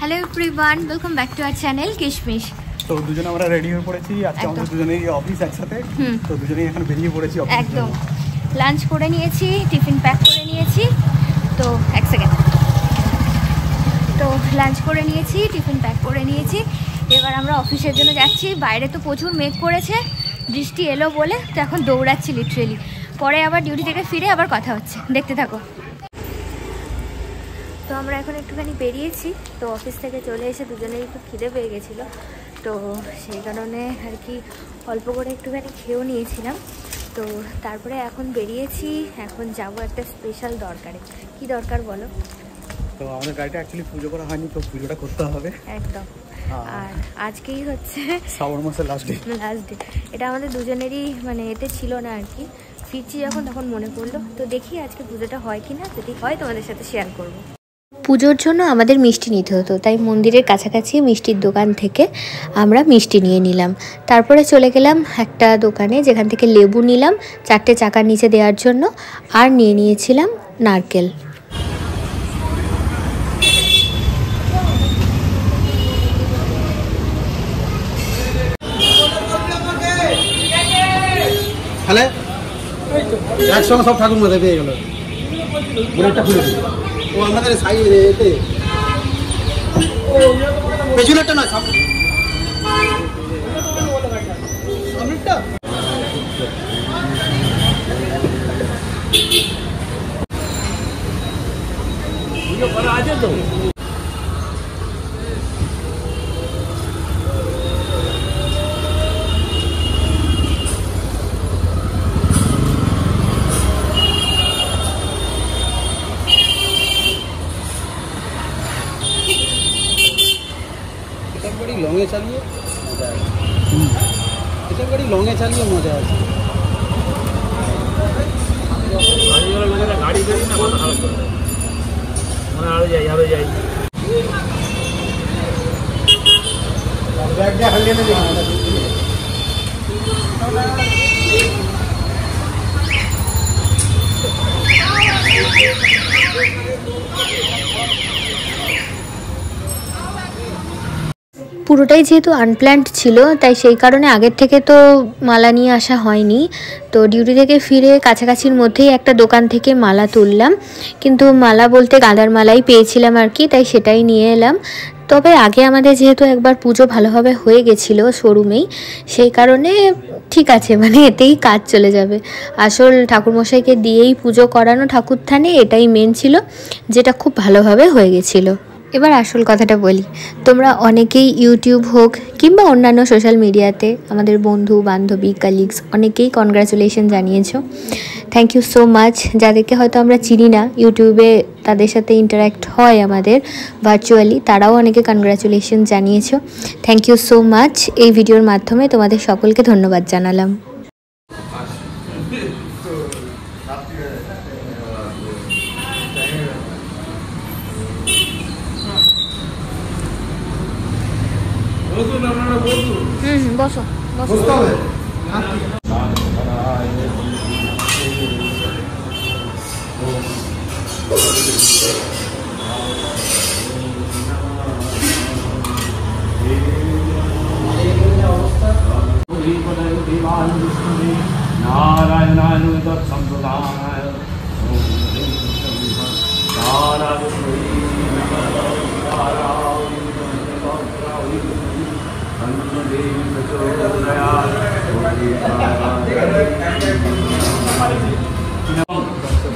Hello everyone, welcome back to our channel কিশমিশ। তো দুজনে আমরা রেডি হয়ে পড়েছি আজকে, আমাদের দুজনেই অফিস একসাথে। তো দুজনেই এখন বেরিয়ে পড়েছি অফিস। একদম লাঞ্চ করে নিয়েছি, টিফিন প্যাক করে নিয়েছি। তো এক সেকেন্ড, তো লাঞ্চ করে নিয়েছি, টিফিন প্যাক করে নিয়েছি। এবার আমরা অফিসের জন্য যাচ্ছি। বাইরে তো প্রচুর মেঘ করেছে, বৃষ্টি এলো বলে তো এখন দৌড়াচ্ছি লিটারেলি। পরে আবার ডিউটি থেকে ফিরে আবার কথা হচ্ছে, দেখতে থাকো। তো আমরা এখন একটুখানি বেরিয়েছি। তো অফিস থেকে চলে এসে দুজনেই একটু খিদে পেয়ে গেছিলো, তো সেই কারণে আর কি অল্প করে একটুখানি খেয়েও নিয়েছিলাম। তো তারপরে এখন বেরিয়েছি, এখন যাব একটা স্পেশাল দরকারে। কি দরকার বলো? তো আমাদের গাড়িটা অ্যাকচুয়ালি পুজো করা হয়নি, তো পুজোটা করতে হবে একদম। আর আজকেই হচ্ছে শ্রাবণ মাসের লাস্ট ডে। এটা আমাদের দুজনেরই মানে এতে ছিল না আর কি। ফিরছি যখন তখন মনে পড়লো। তো দেখি আজকে পুজোটা হয় কি না, যদি হয় তোমাদের সাথে শেয়ার করবো। পুজোর জন্য আমাদের মিষ্টি নিতে হতো, তাই মন্দিরের কাছাকাছি মিষ্টির দোকান থেকে আমরা মিষ্টি নিয়ে নিলাম। তারপরে চলে গেলাম একটা দোকানে, যেখান থেকে লেবু নিলাম 4টে চাকার নিচে দেওয়ার জন্য, আর নিয়ে নিয়েছিলাম নারকেল। একসঙ্গে সব ঠাকুর মধ্যে পেয়ে গেল। ও আমাদের সাইডে এতে পেছনেরটা না, সামনেরটা। আছে তো লঙে চালিয়ে মজা আছে। এসব গাড়ি লঙে চালিয়ে মজা আছে। গাড়ি করি না মানে আরো যাই পুরোটাই যেহেতু আনপ্ল্যান্ড ছিল, তাই সেই কারণে আগের থেকে তো মালা নিয়ে আসা হয়নি। তো ডিউটি থেকে ফিরে কাছাকাছির মধ্যেই একটা দোকান থেকে মালা তুললাম, কিন্তু মালা বলতে গাঁদার মালাই পেয়েছিলাম আর কি, তাই সেটাই নিয়ে এলাম। তবে আগে আমাদের যেহেতু একবার পুজো ভালোভাবে হয়ে গেছিলো শোরুমেই, সেই কারণে ঠিক আছে, মানে এতেই কাজ চলে যাবে। আসল ঠাকুরমশাইকে দিয়েই পুজো করানো ঠাকুর থানে, এটাই মেন ছিল, যেটা খুব ভালোভাবে হয়ে গেছিলো। এবার আসল কথাটা বলি, তোমরা অনেকেই ইউটিউব হোক কিংবা অন্যান্য সোশ্যাল মিডিয়াতে আমাদের বন্ধু বান্ধবী কালিগস অনেকেই কনগ্রাচুলেশন জানিয়েছো। Thank you so much. যাদেরকে হয়তো আমরা চিনি না, ইউটিউবে তাদের সাথে ইন্টারাক্ট হয় আমাদের ভার্চুয়ালি, তারাও অনেকে কনগ্রাচুলেশন জানিয়েছো। Thank you so much. এই ভিডিওর মাধ্যমে তোমাদের সকলকে ধন্যবাদ জানালাম। বসো বসো।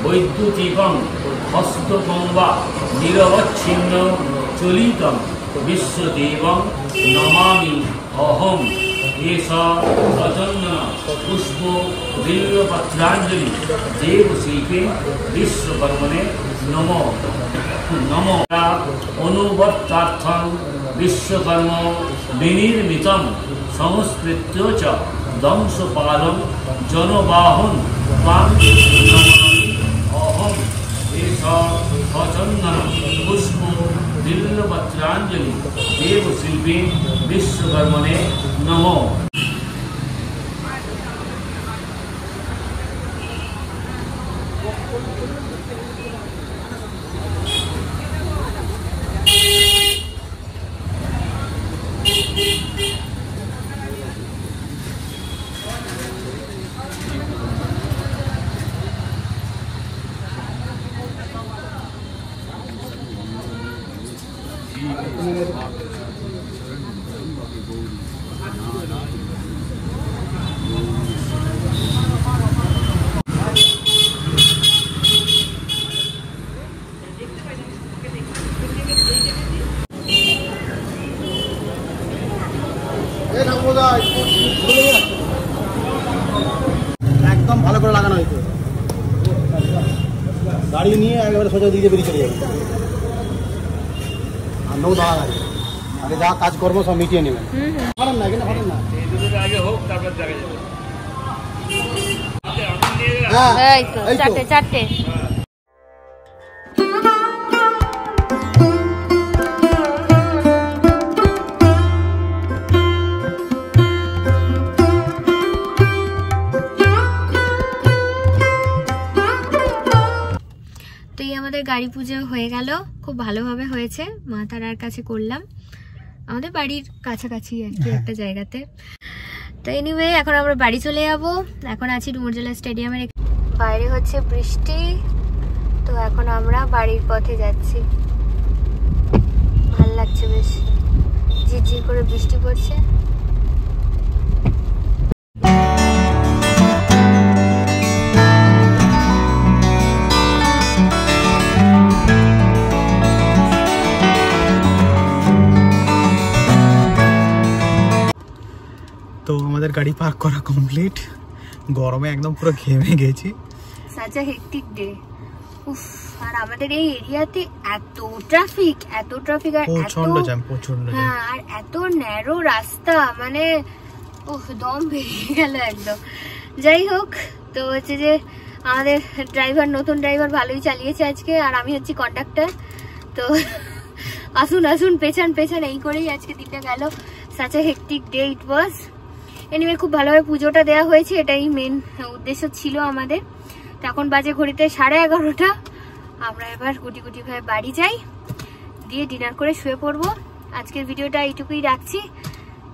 বৈদ্যুতিকং হস্তকং বা নিরবচ্ছিন্ন চলিতং বিশ্বদেবং নমামি অহম। এষ সচন্দন পুষ্প বিল্বপত্রাঞ্জলি দেবশিল্পে বিশ্বকর্মণে নমো নমো। অনুবর্তার্থং বিশ্বকর্ম বিনির্মিতং সংস্কৃত্য চ দংশপালং জনবাহন ত্বাং নমামি অহম। এষ সচন্দন পুষ্প বিল্বপত্রাঞ্জলি দেবশিল্পে বিশ্বকর্মণে নমো। একদম ভালো করে লাগানো হয়েছে, গাড়ি নিয়ে একেবারে সোজা দিকে বেরিয়ে চলে যাবে। আর নৌ দাঁড়া গাড়ি আগে যা কাজ করবো সব মিটিয়ে নেবেন। ফাটেন না, এখানে ফাটেন না। হ্যাঁ এই তো চারটে। আমাদের গাড়ি পুজো হয়ে গেল, খুব ভালোভাবে হয়েছে, মা তারার কাছে করলাম, আমাদের বাড়ির কাছাকাছি আর কি একটা জায়গাতে। তো এনিওয়ে এখন আমরা বাড়ি চলে যাব। এখন আছি ডুমুরজলা স্টেডিয়ামের বাইরে, হচ্ছে বৃষ্টি, তো এখন আমরা বাড়ির পথে যাচ্ছি। ভাল লাগছে, বেশ ঝিরঝির করে বৃষ্টি পড়ছে। তো আমাদের গাড়ি পার্ক করা কমপ্লিট, গরমে একদম পুরো ঘেমে গেছি। Such a hectic day. উফ, আর আমাদের এই এরিয়াতে এত ট্রাফিক আর প্রচন্ড জ্যাম। হ্যাঁ, আর এত ন্যারো রাস্তা, মানে দম বেরিয়ে গেল একদম। যাই হোক, তো হচ্ছে যে আমাদের ড্রাইভার, নতুন ড্রাইভার ভালোই চালিয়েছে আজকে, আর আমি হচ্ছি কন্ডাক্টর। তো আসুন পেছন এই করেই আজকে দিনটা গেল। Such a hectic day it was. Anyway খুব ভালোভাবে পুজোটা দেওয়া হয়েছে, এটাই মেন উদ্দেশ্য ছিল আমাদের। তো এখন বাজে ঘড়িতে 11:30। আমরা এবার গুটি ভাবে বাড়ি যাই, দিয়ে ডিনার করে শুয়ে পড়বো। আজকের ভিডিওটা এইটুকুই রাখছি,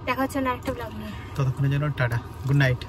দেখা হচ্ছে না একটা ব্লগ নিয়ে। ততক্ষণের জন্য টাটা, গুড নাইট।